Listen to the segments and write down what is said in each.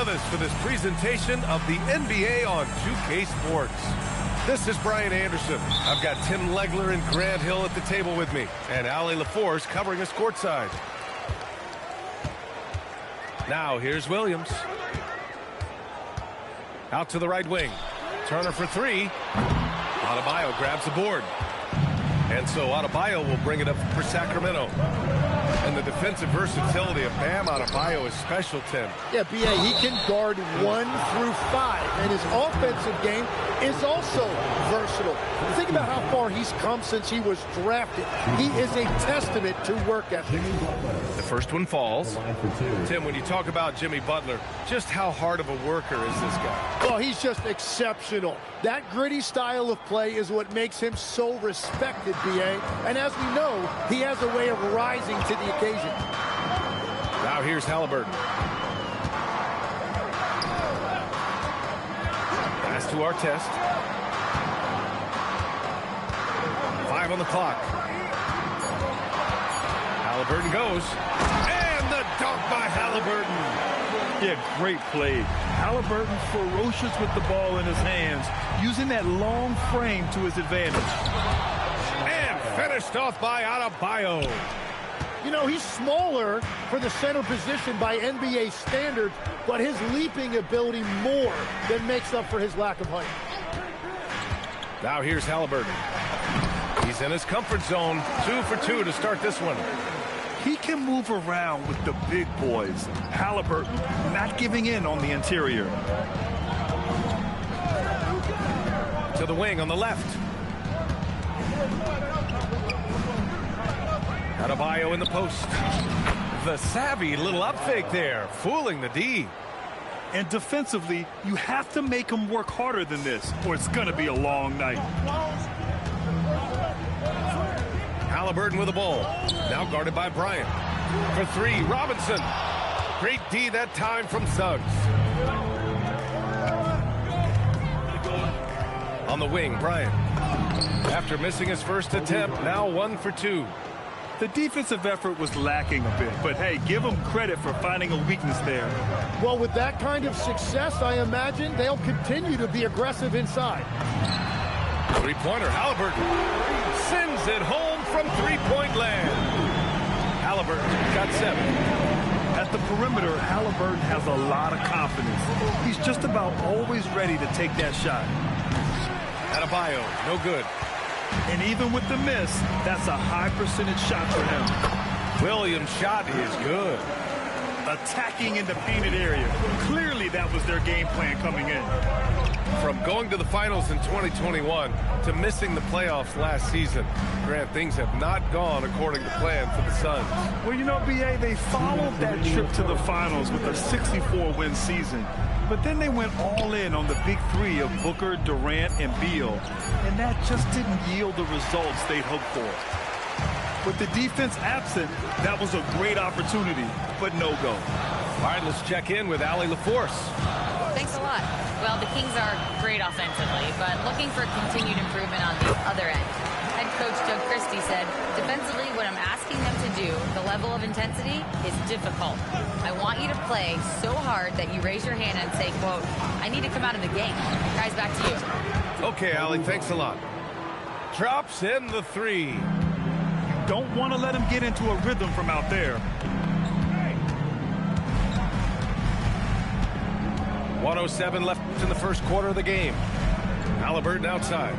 with us for this presentation of the NBA on 2K Sports. This is Brian Anderson. I've got Tim Legler and Grant Hill at the table with me, and Allie LaForce covering us courtside. Now here's Williams. Out to the right wing. Turner for three. Adebayo grabs the board. And so Adebayo will bring it up for Sacramento. And the defensive versatility of Bam Adebayo is special, Tim. Yeah, B.A., he can guard 1 through 5, and his offensive game is also versatile. Think about how far he's come since he was drafted. He is a testament to work ethic. The first one falls. Tim, when you talk about Jimmy Butler, just how hard of a worker is this guy? Well, he's just exceptional. That gritty style of play is what makes him so respected, B.A. And as we know, he has a way of rising to the occasion. Now here's Halliburton. Pass to Artest. 5 on the clock. Halliburton goes. And the dunk by Halliburton. Yeah, great play. Halliburton ferocious with the ball in his hands, using that long frame to his advantage. And finished off by Adebayo. You know, he's smaller for the center position by NBA standards, but his leaping ability more than makes up for his lack of height. Now here's Halliburton. He's in his comfort zone. 2 for 2 to start this one. He can move around with the big boys. Halliburton not giving in on the interior. To the wing on the left. Adebayo in the post. The savvy little up fake there, fooling the D. And defensively, you have to make him work harder than this, or it's going to be a long night. Halliburton with the ball. Now guarded by Bryant. For three, Robinson. Great D that time from Suggs. On the wing, Bryant. After missing his first attempt, now 1 for 2. The defensive effort was lacking a bit, but hey, give them credit for finding a weakness there. Well, with that kind of success, I imagine they'll continue to be aggressive inside. Three-pointer, Halliburton sends it home from three-point land. Halliburton got 7. At the perimeter, Halliburton has a lot of confidence. He's just about always ready to take that shot. Adebayo, no good. And even with the miss, that's a high percentage shot for him. Williams' shot is good. Attacking in the painted area. Clearly that was their game plan coming in. From going to the finals in 2021 to missing the playoffs last season, Grant, things have not gone according to plan for the Suns. Well, you know, B.A., they followed that trip to the finals with a 64-win season. But then they went all in on the big three of Booker, Durant, and Beal. And that just didn't yield the results they'd hoped for. With the defense absent, that was a great opportunity, but no go. All right, let's check in with Allie LaForce. Thanks a lot. Well, the Kings are great offensively, but looking for continued improvement on the other end. Head coach Doug Christie said, defensively, what I'm asking them to do, the level of intensity, is difficult. I want you to play so hard that you raise your hand and say, quote, I need to come out of the game. Guys, back to you. Okay, Allie, thanks a lot. Drops in the three. Don't want to let him get into a rhythm from out there. 1:07 left in the first quarter of the game. Halliburton outside.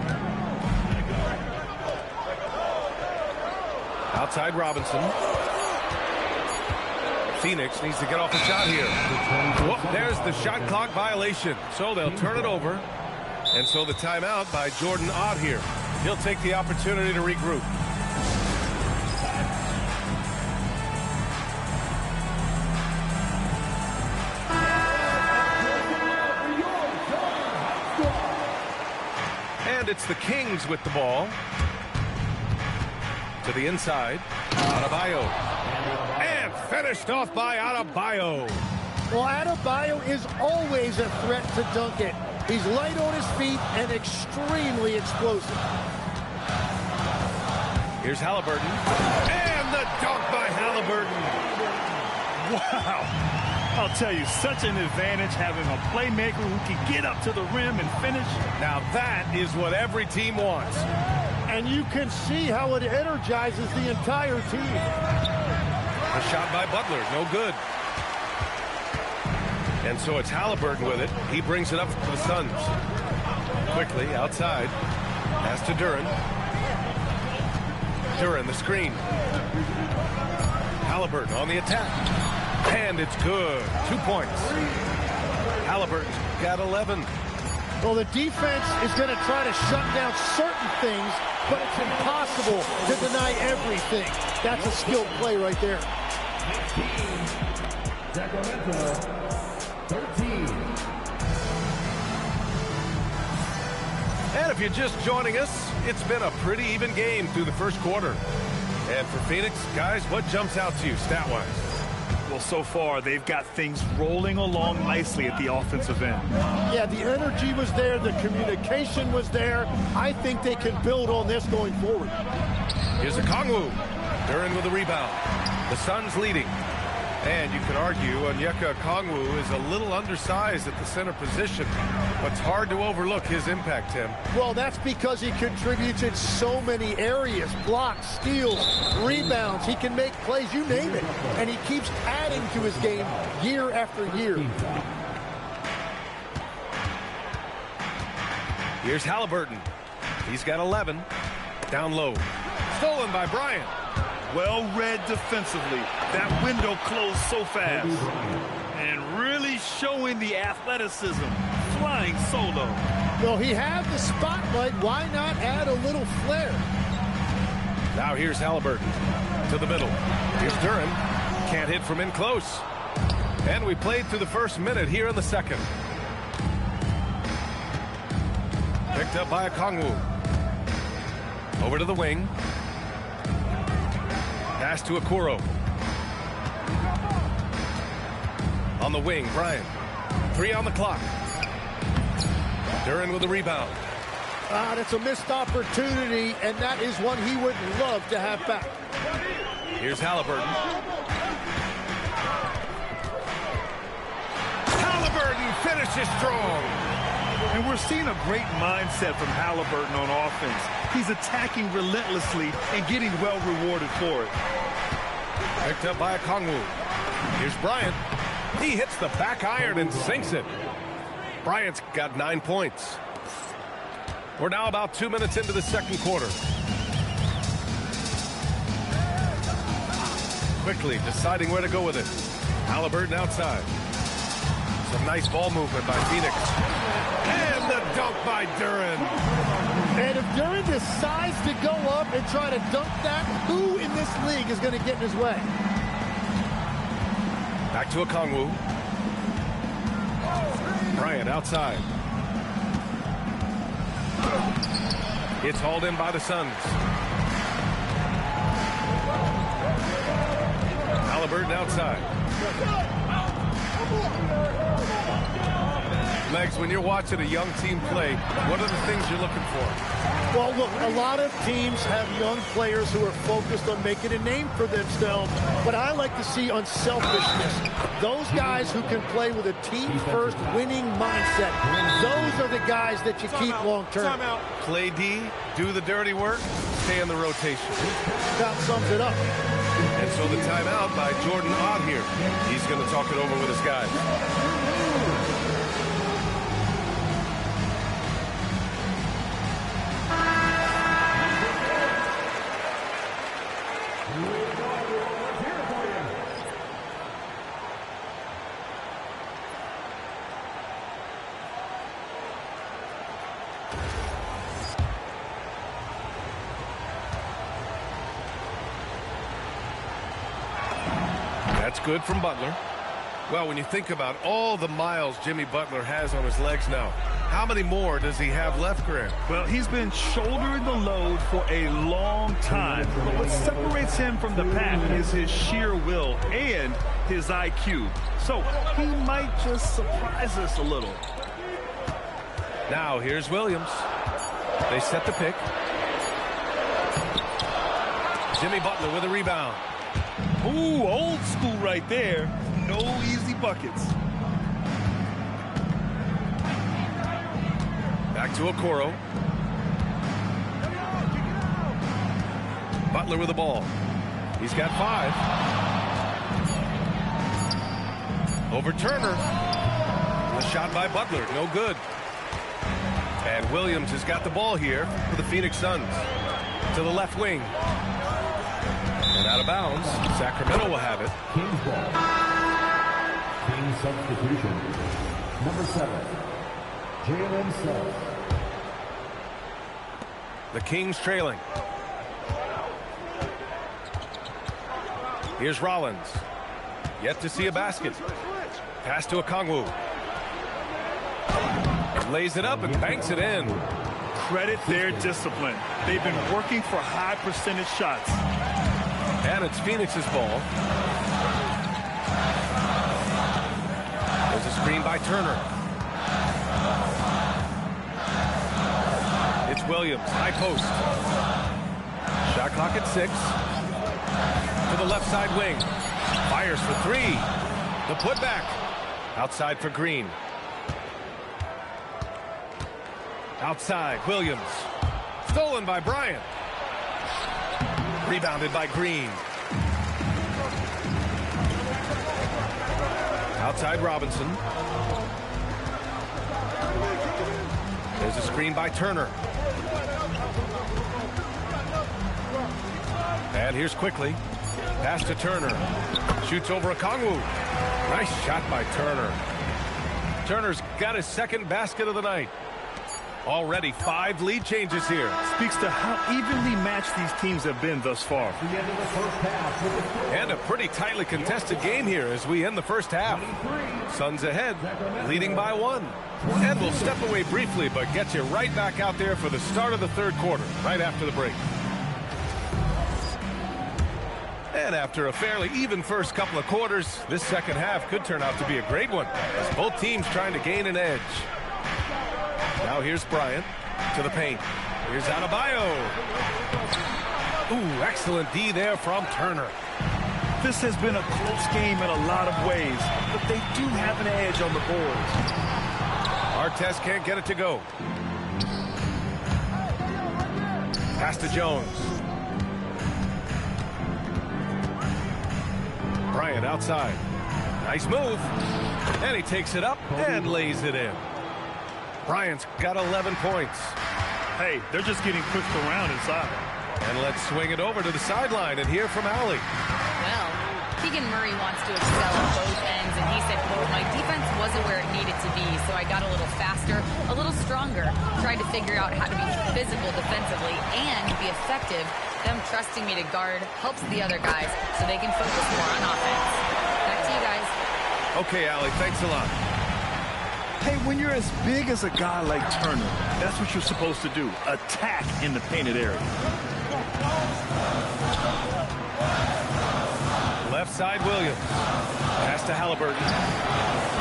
Outside Robinson. Phoenix needs to get off the shot here. Whoop, there's the shot clock violation. So they'll turn it over. And so the timeout by Jordan Ott here. He'll take the opportunity to regroup. And it's the Kings with the ball. To the inside. Adebayo. And finished off by Adebayo. Well, Adebayo is always a threat to dunk it. He's light on his feet and extremely explosive. Here's Halliburton. And the dunk by Halliburton. Wow. I'll tell you, such an advantage having a playmaker who can get up to the rim and finish. Now that is what every team wants. And you can see how it energizes the entire team. A shot by Butler, no good. And so it's Halliburton with it. He brings it up to the Suns. Quickly, outside. Pass to Duren. Duren, the screen. Halliburton on the attack. And it's good. 2 points. Halliburton's got 11. Well, the defense is going to try to shut down certain things, but it's impossible to deny everything. That's a skilled play right there. Sacramento, 13. And if you're just joining us, it's been a pretty even game through the first quarter. And for Phoenix, guys, what jumps out to you stat-wise? Well, so far, they've got things rolling along nicely at the offensive end. Yeah, the energy was there. The communication was there. I think they can build on this going forward. Here's Okongwu. Duren with the rebound. The Suns leading. And you could argue Onyeka Okongwu is a little undersized at the center position, but it's hard to overlook his impact, Tim. Well, that's because he contributes in so many areas. Blocks, steals, rebounds. He can make plays, you name it. And he keeps adding to his game year after year. Here's Halliburton. He's got 11. Down low. Stolen by Bryant. Well read defensively. That window closed so fast. And really showing the athleticism. Flying solo. Well, he had the spotlight. Why not add a little flair? Now here's Halliburton to the middle. Here's Duren. Can't hit from in close. And we played through the first minute here in the second. Picked up by Okongwu. Over to the wing. Pass to Okoro. On the wing, Bryant. 3 on the clock. Duren with the rebound. That's a missed opportunity, and that is one he would love to have back. Here's Halliburton. Halliburton finishes strong. And we're seeing a great mindset from Halliburton on offense. He's attacking relentlessly and getting well rewarded for it. Picked up by Okongwu. Here's Bryant. He hits the back iron and sinks it. Bryant's got 9 points. We're now about 2 minutes into the second quarter. Quickly deciding where to go with it. Halliburton outside. Some nice ball movement by Phoenix. And the dunk by Duren. And if Duren decides to go up and try to dunk that, who in this league is going to get in his way? Back to Okongwu. Bryant outside. It's hauled in by the Suns. Halliburton outside. Legs, when you're watching a young team play, what are the things you're looking for? Well, look, a lot of teams have young players who are focused on making a name for themselves, but I like to see unselfishness. Those guys who can play with a team-first winning mindset, those are the guys that you keep long-term. Play D, do the dirty work, stay in the rotation. That sums it up. And so the timeout by Jordan Ott here. He's going to talk it over with his guys. That's good from Butler. Well, when you think about all the miles Jimmy Butler has on his legs now, how many more does he have left, Grant? Well, he's been shouldering the load for a long time. But what separates him from the pack is his sheer will and his IQ. So he might just surprise us a little. Now, here's Williams. They set the pick. Jimmy Butler with a rebound. Ooh, old school right there. No easy buckets. Back to Okoro. Butler with the ball. He's got 5. Over Turner. A shot by Butler. No good. And Williams has got the ball here for the Phoenix Suns. To the left wing. And out of bounds. Sacramento will have it. Kings ball. Kings substitution. Number 7, Jalen Suggs. The Kings trailing. Here's Rollins. Yet to see a basket. Pass to Okongwu. Lays it up and banks it in. Credit their discipline. They've been working for high percentage shots. And it's Phoenix's ball. There's a screen by Turner. It's Williams, high post. Shot clock at 6. To the left side wing. Fires for 3. The putback. Outside for Green. Outside, Williams. Stolen by Bryant. Rebounded by Green. Outside Robinson. There's a screen by Turner. And here's Quickly. Pass to Turner. Shoots over Okongwu. Nice shot by Turner. Turner's got his second basket of the night. Already 5 lead changes here. Speaks to how evenly matched these teams have been thus far. The end of the first half. And a pretty tightly contested game here as we end the first half. Suns ahead, leading by 1. And we'll step away briefly, but get you right back out there for the start of the third quarter, right after the break. And after a fairly even first couple of quarters, this second half could turn out to be a great one, as both teams trying to gain an edge. Now here's Bryant to the paint. Here's Adebayo. Ooh, excellent D there from Turner. This has been a close game in a lot of ways, but they do have an edge on the boards. Artest can't get it to go. Pass to Jones. Bryant outside. Nice move. And he takes it up and lays it in. Bryant's got 11 points. Hey, they're just getting pushed around inside. And let's swing it over to the sideline and hear from Allie. Well, Keegan Murray wants to excel at both ends, and he said, quote, "My defense wasn't where it needed to be, so I got a little faster, a little stronger, tried to figure out how to be physical defensively and be effective. Them trusting me to guard helps the other guys so they can focus more on offense." Back to you guys. Okay, Allie, thanks a lot. Hey, when you're as big as a guy like Turner, that's what you're supposed to do. Attack in the painted area. Left side, Williams. Pass to Halliburton.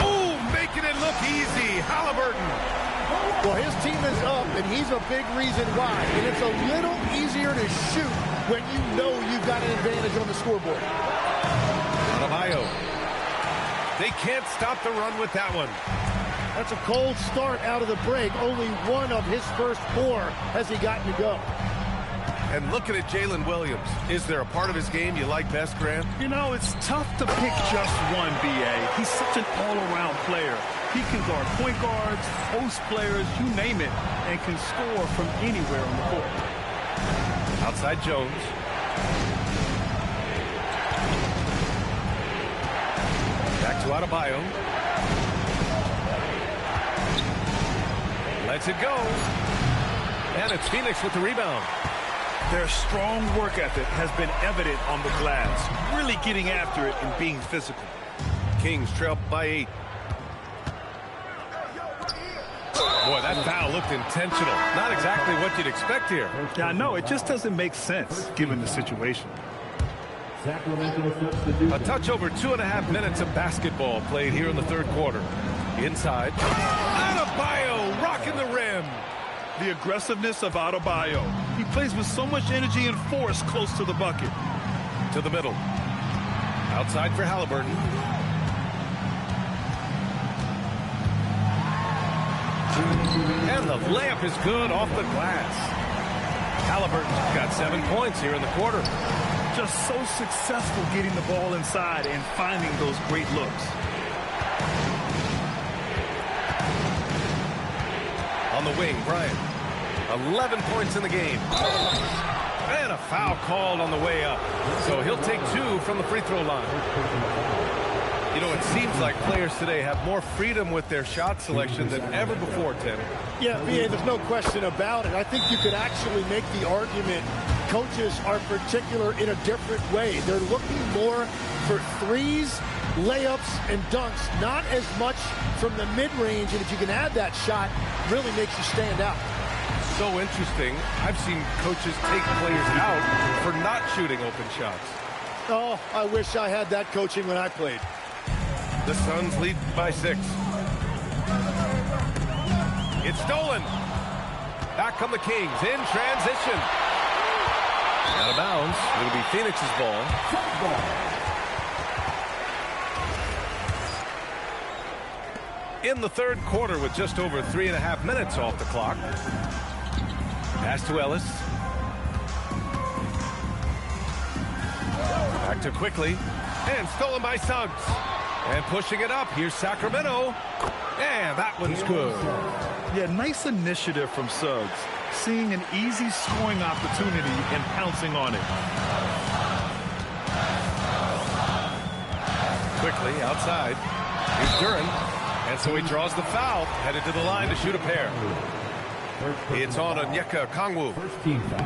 Ooh, making it look easy. Halliburton. Well, his team is up, and he's a big reason why. And it's a little easier to shoot when you know you've got an advantage on the scoreboard. Adebayo. They can't stop the run with that one. That's a cold start out of the break. Only one of his first 4 has he gotten to go. And looking at Jalen Williams, is there a part of his game you like best, Grant? You know, it's tough to pick just one, B.A. He's such an all-around player. He can guard point guards, post players, you name it, and can score from anywhere on the court. Outside Jones. Back to Adebayo. Lets it go. And it's Phoenix with the rebound. Their strong work ethic has been evident on the glass, really getting after it and being physical. Kings trail by 8. Boy, that foul looked intentional. Not exactly what you'd expect here. Yeah, I know. It just doesn't make sense given the situation. Sacramento substitution. A touch over 2.5 minutes of basketball played here in the third quarter. Inside. Adebayo rocking the rim. The aggressiveness of Adebayo. He plays with so much energy and force close to the bucket. To the middle. Outside for Halliburton. And the layup is good off the glass. Halliburton's got 7 points here in the quarter. Just so successful getting the ball inside and finding those great looks. On the wing, Bryant. 11 points in the game. And a foul called on the way up. So he'll take 2 from the free throw line. You know, it seems like players today have more freedom with their shot selection than ever before, Tim. Yeah, B.A., there's no question about it. I think you could actually make the argument coaches are particular in a different way. They're looking more for threes, layups, and dunks, not as much from the mid-range. And if you can add that shot, really makes you stand out. So interesting. I've seen coaches take players out for not shooting open shots. Oh, I wish I had that coaching when I played. The Suns lead by 6. It's stolen. Back come the Kings in transition. Out of bounds. It'll be Phoenix's ball. In the third quarter with just over 3.5 minutes off the clock. Pass to Ellis. Back to Quickly. And stolen by Suggs. And pushing it up. Here's Sacramento. And that one's good. Yeah, nice initiative from Suggs. Seeing an easy scoring opportunity and pouncing on it. Quickly outside. Here's Duren. And so he draws the foul. Headed to the line to shoot a pair. It's on Onyeka Okongwu.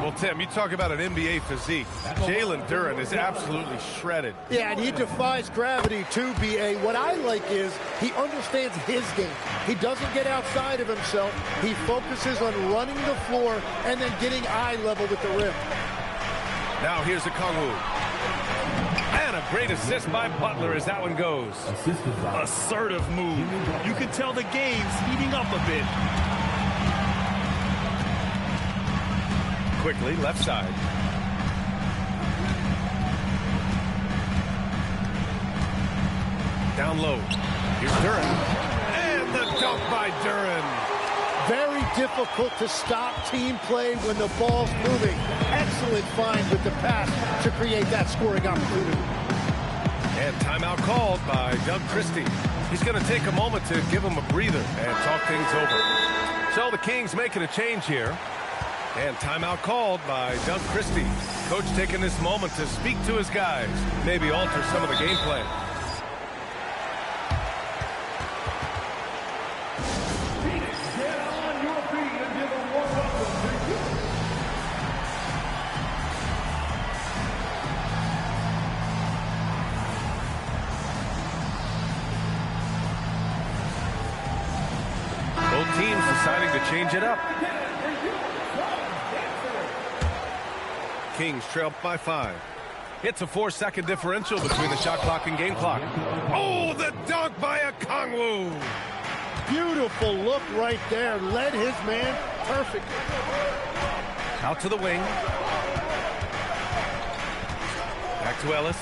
Well, Tim, you talk about an NBA physique. Jalen Duren is absolutely shredded. Yeah, and he defies gravity too, B.A. What I like is he understands his game. He doesn't get outside of himself. He focuses on running the floor and then getting eye level with the rim. Now here's Okongwu. And a great assist by Butler as that one goes. Assertive move. You can tell the game's heating up a bit. Quickly, left side. Down low. Here's Duren. And the dunk by Duren. Very difficult to stop team play when the ball's moving. Excellent find with the pass to create that scoring opportunity. And timeout called by Doug Christie. He's going to take a moment to give him a breather and talk things over. So the Kings making a change here. And timeout called by Doug Christie. Coach taking this moment to speak to his guys. Maybe alter some of the game plan. Both teams deciding to change it up. Kings trail by 5. It's a 4-second differential between the shot clock and game clock. Oh, the dunk by Okongwu. Beautiful look right there. Led his man perfectly. Out to the wing. Back to Ellis.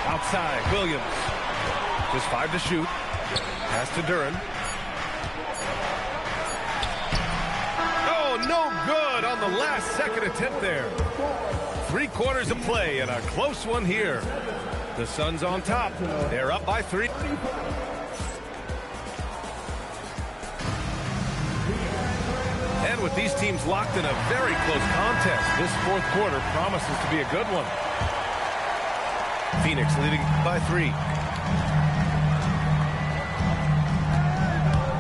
Outside, Williams. Just 5 to shoot. Pass to Duren. No good on the last second attempt there. 3 quarters of play and a close one here. The Suns on top. They're up by 3. And with these teams locked in a very close contest, this fourth quarter promises to be a good one. Phoenix leading by 3.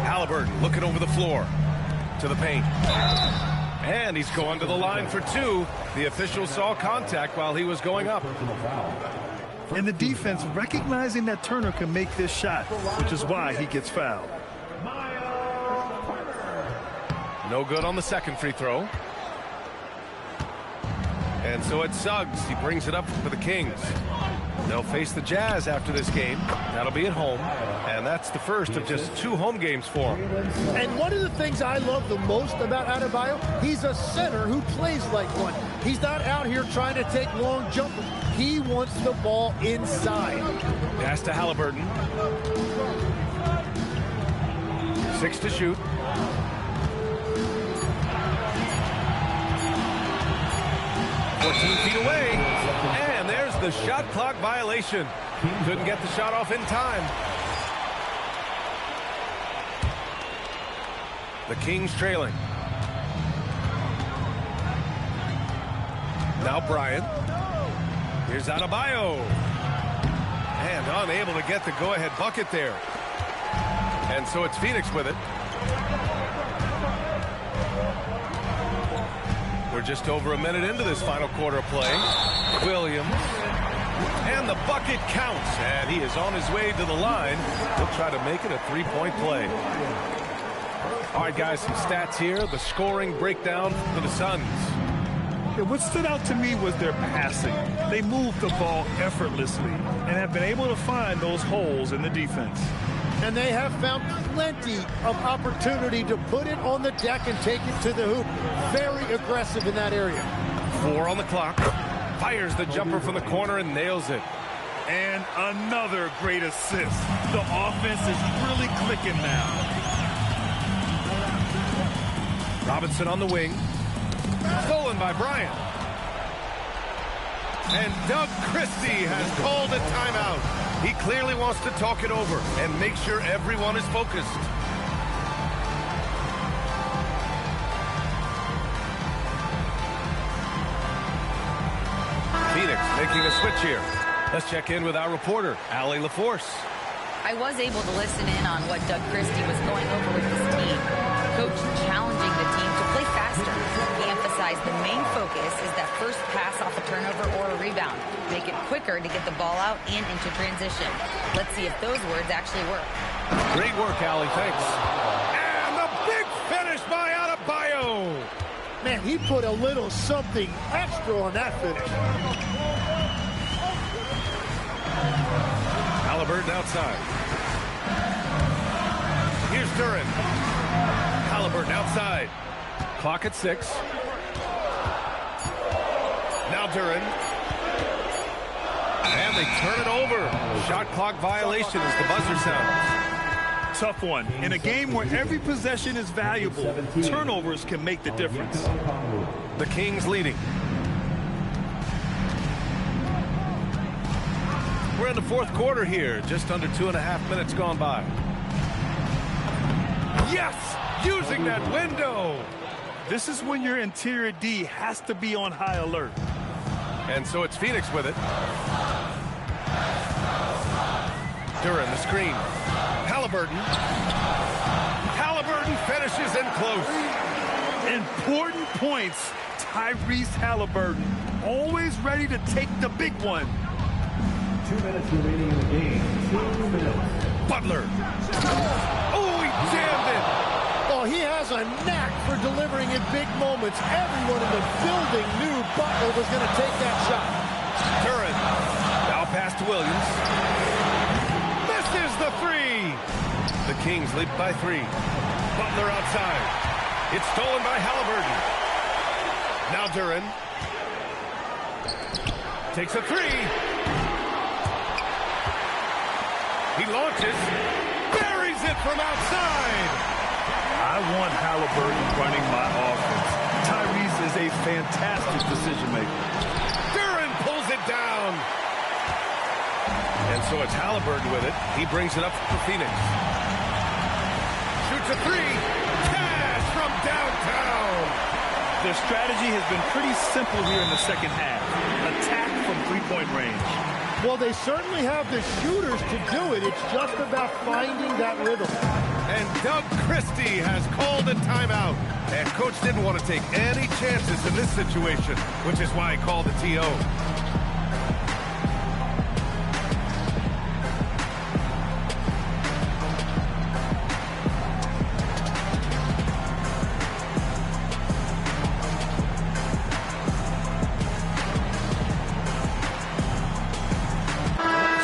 Halliburton looking over the floor. To the paint. And he's going to the line for 2. The official saw contact while he was going up. And the defense recognizing that Turner can make this shot, which is why he gets fouled. No good on the second free throw. And so it's Suggs. He brings it up for the Kings. They'll face the Jazz after this game. That'll be at home. And that's the first of just 2 home games for him. And one of the things I love the most about Adebayo, he's a center who plays like one. He's not out here trying to take long jumpers. He wants the ball inside. Pass to Halliburton. 6 to shoot. Feet away, and there's the shot clock violation. Couldn't get the shot off in time. The Kings trailing. Now Bryant. Here's Adebayo. And unable to get the go-ahead bucket there. And so it's Phoenix with it. We're just over a minute into this final quarter play. Williams. And the bucket counts. And he is on his way to the line. He'll try to make it a three-point play. All right, guys, some stats here. The scoring breakdown for the Suns. Yeah, what stood out to me was their passing. They moved the ball effortlessly and have been able to find those holes in the defense. And they have found plenty of opportunity to put it on the deck and take it to the hoop. Very aggressive in that area. 4 on the clock. Fires the jumper from the corner and nails it. And another great assist. The offense is really clicking now. Robinson on the wing. Stolen by Bryant. And Doug Christie has called a timeout. He clearly wants to talk it over and make sure everyone is focused. Phoenix making a switch here. Let's check in with our reporter, Allie LaForce. I was able to listen in on what Doug Christie was going over with his team. Coach challenging the team to play faster. He emphasized the main focus is that first pass off a turnover or a rebound. Make it quicker to get the ball out and into transition. Let's see if those words actually work. Great work, Allie. Thanks. And the big finish by Adebayo. Man, he put a little something extra on that finish. Halliburton outside. Here's Duren. Halliburton outside. Clock at 6. Now Duren. And they turn it over. Shot clock violation as the buzzer sounds. Tough one. In a game where every possession is valuable, turnovers can make the difference. The Kings leading. We're in the fourth quarter here. Just under 2.5 minutes gone by. Yes! Using that window! This is when your interior D has to be on high alert. And so it's Phoenix with it. Duren, the screen. Halliburton. Halliburton finishes in close. Important points. Tyrese Halliburton, always ready to take the big one. 2 minutes remaining in the game. 2 minutes. Butler. Oh, he jammed it. Oh, he has a knack for delivering in big moments. Everyone in the building knew Butler was going to take that shot. Duren. Now pass to Williams. Misses the 3. The Kings lead by 3. Butler outside. It's stolen by Halliburton. Now Duren. Takes a 3. He launches. Buries it from outside. I want Halliburton running my offense. Tyrese is a fantastic decision maker. Duren pulls it down. And so it's Halliburton with it. He brings it up for Phoenix. Shoots a 3. Cash from downtown. Their strategy has been pretty simple here in the second half. Attack from three-point range. Well, they certainly have the shooters to do it. It's just about finding that rhythm. And Doug Christie has called a timeout. And Coach didn't want to take any chances in this situation, which is why he called the TO.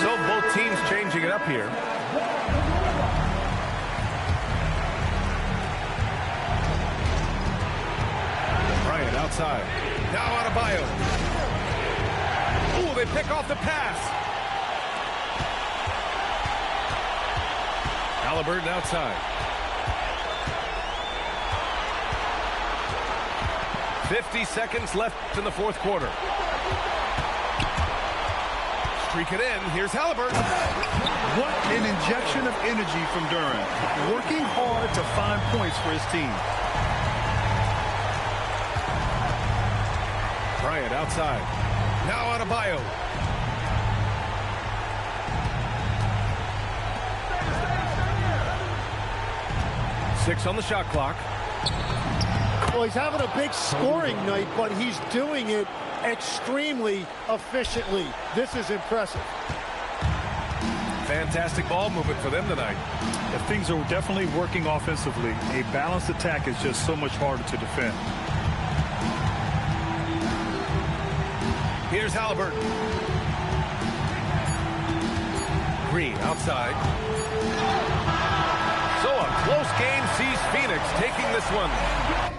So both teams changing it up here. Outside. Now Adebayo. Ooh, they pick off the pass. Halliburton outside. 50 seconds left in the fourth quarter. Streak it in. Here's Halliburton. What an injection of energy from Duren. Working hard to find points for his team. Bryant outside. Now Adebayo. Six on the shot clock. Well, he's having a big scoring night, but he's doing it extremely efficiently. This is impressive. Fantastic ball movement for them tonight. Yeah, things are definitely working offensively. A balanced attack is just so much harder to defend. Here's Halliburton. Green outside. So a close game sees Phoenix taking this one.